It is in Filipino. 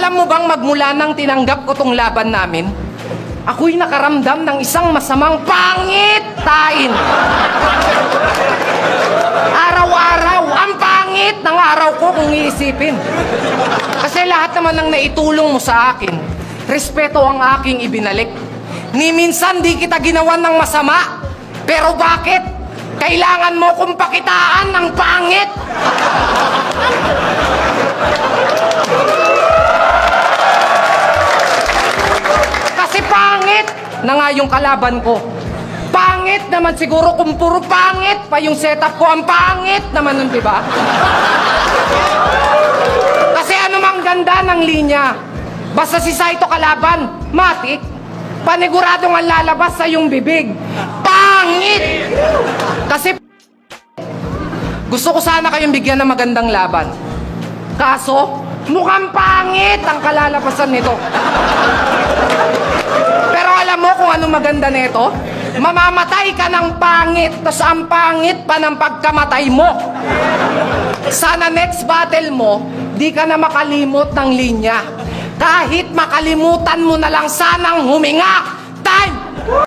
Alam mo bang magmula nang tinanggap ko tong laban namin, ako'y nakaramdam ng isang masamang pangitain. Araw-araw, ang pangit ng araw ko kung iisipin. Kasi lahat naman ng naitulong mo sa akin, respeto ang aking ibinalik. Ni minsan di kita ginawan ng masama, pero bakit? Kailangan mo kong pakitaan ng pangit. Kasi pangit na nga yung kalaban ko. Pangit naman siguro kung puro pangit pa yung setup ko. Ang pangit naman nun, diba? Kasi ano mang ganda ng linya, basta si Saito kalaban, matik, paniguradong ang lalabas sa yung bibig. Pangit! Kasi gusto ko sana kayong bigyan ng magandang laban. Kaso, mukhang pangit ang kalalabasan nito. Pero alam mo kung anong maganda nito? Mamamatay ka ng pangit, tas ang pangit pa ng pagkamatay mo. Sana next battle mo, di ka na makalimot ng linya. Kahit makalimutan mo na lang sanang huminga. Time!